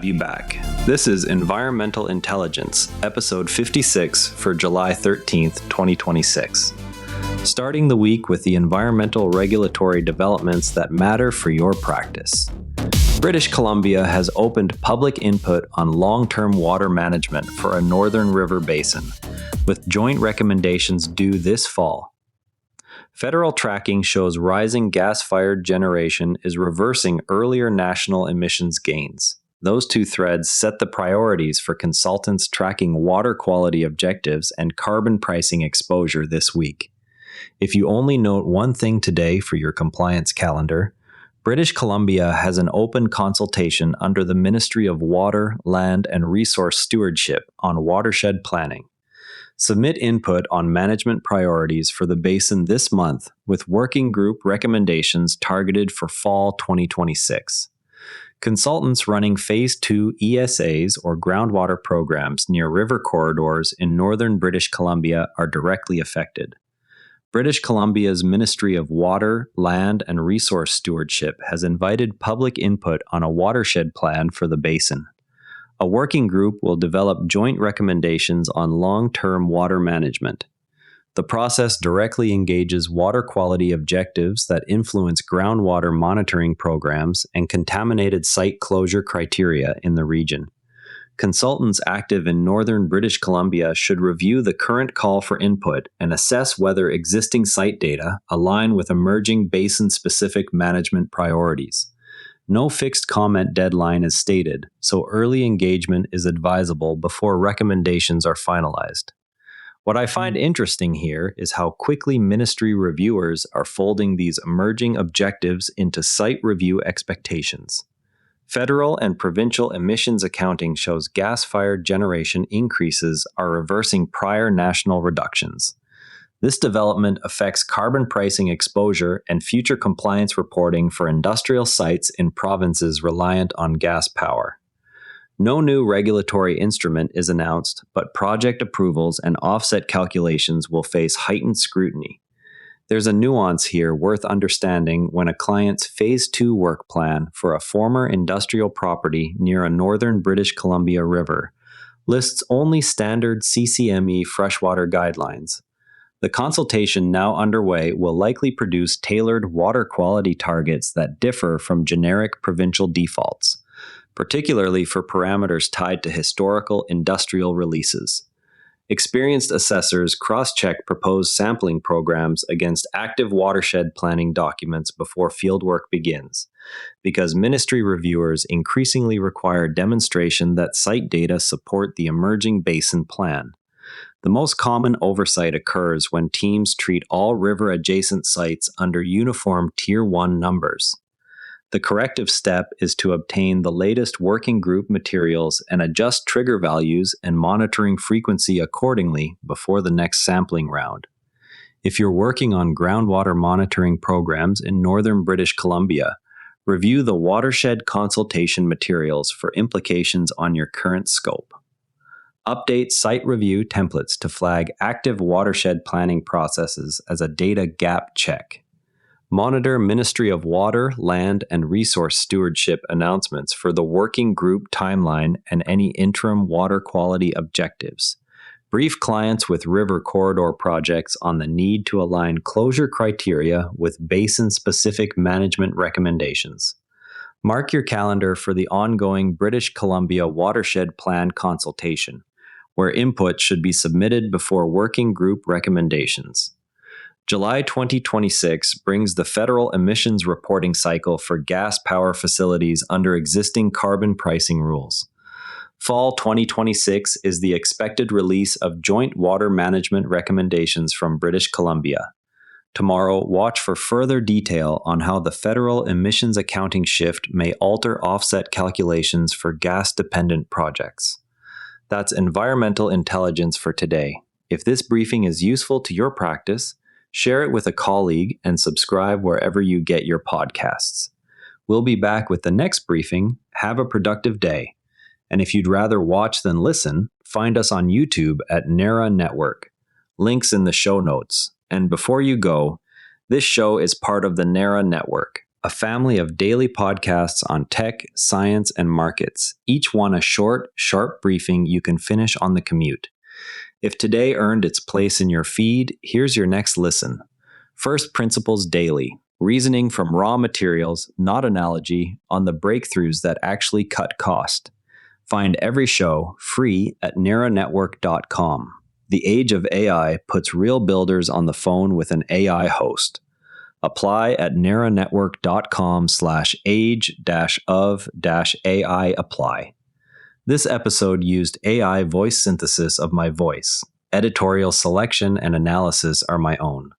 have you back. This is Environmental Intelligence, episode 56 for July 13th, 2026. Starting the week with the environmental regulatory developments that matter for your practice. British Columbia has opened public input on long-term water management for a northern river basin, with joint recommendations due this fall. Federal tracking shows rising gas-fired generation is reversing earlier national emissions gains. Those two threads set the priorities for consultants tracking water quality objectives and carbon pricing exposure this week. If you only note one thing today for your compliance calendar, British Columbia has an open consultation under the Ministry of Water, Land, and Resource Stewardship on watershed planning. Submit input on management priorities for the basin this month with working group recommendations targeted for fall 2026. Consultants running Phase 2 ESAs or groundwater programs near river corridors in northern British Columbia are directly affected. British Columbia's Ministry of Water, Land, and Resource Stewardship has invited public input on a watershed plan for the basin. A working group will develop joint recommendations on long-term water management. The process directly engages water quality objectives that influence groundwater monitoring programs and contaminated site closure criteria in the region. Consultants active in northern British Columbia should review the current call for input and assess whether existing site data align with emerging basin-specific management priorities. No fixed comment deadline is stated, so early engagement is advisable before recommendations are finalized. What I find interesting here is how quickly ministry reviewers are folding these emerging objectives into site review expectations. Federal and provincial emissions accounting shows gas-fired generation increases are reversing prior national reductions. This development affects carbon pricing exposure and future compliance reporting for industrial sites in provinces reliant on gas power. No new regulatory instrument is announced, but project approvals and offset calculations will face heightened scrutiny. There's a nuance here worth understanding when a client's Phase 2 work plan for a former industrial property near a northern British Columbia river lists only standard CCME freshwater guidelines. The consultation now underway will likely produce tailored water quality targets that differ from generic provincial defaults, particularly for parameters tied to historical industrial releases. Experienced assessors cross-check proposed sampling programs against active watershed planning documents before fieldwork begins, because ministry reviewers increasingly require demonstration that site data support the emerging basin plan. The most common oversight occurs when teams treat all river-adjacent sites under uniform Tier 1 numbers. The corrective step is to obtain the latest working group materials and adjust trigger values and monitoring frequency accordingly before the next sampling round. If you're working on groundwater monitoring programs in northern British Columbia, review the Watershed consultation materials for implications on your current scope. Update site review templates to flag active watershed planning processes as a data gap check. Monitor Ministry of Water, Land, and Resource Stewardship announcements for the working group timeline and any interim water quality objectives. Brief clients with river corridor projects on the need to align closure criteria with basin-specific management recommendations. Mark your calendar for the ongoing British Columbia Watershed Plan consultation, where input should be submitted before working group recommendations. July 2026 brings the federal emissions reporting cycle for gas power facilities under existing carbon pricing rules. Fall 2026 is the expected release of joint water management recommendations from British Columbia. Tomorrow, watch for further detail on how the federal emissions accounting shift may alter offset calculations for gas-dependent projects. That's environmental intelligence for today. If this briefing is useful to your practice, share it with a colleague and subscribe wherever you get your podcasts. We'll be back with the next briefing. Have a productive day. And if you'd rather watch than listen, find us on YouTube at NARA Network. Links in the show notes. And before you go, this show is part of the NARA Network, a family of daily podcasts on tech, science, and markets, each one a short, sharp briefing you can finish on the commute. If today earned its place in your feed, here's your next listen. First Principles Daily, reasoning from raw materials, not analogy, on the breakthroughs that actually cut cost. Find every show free at neuronetwork.com. The age of AI puts real builders on the phone with an AI host. Apply at neuronetwork.com/age-of-AI apply. This episode used AI voice synthesis of my voice. Editorial selection and analysis are my own.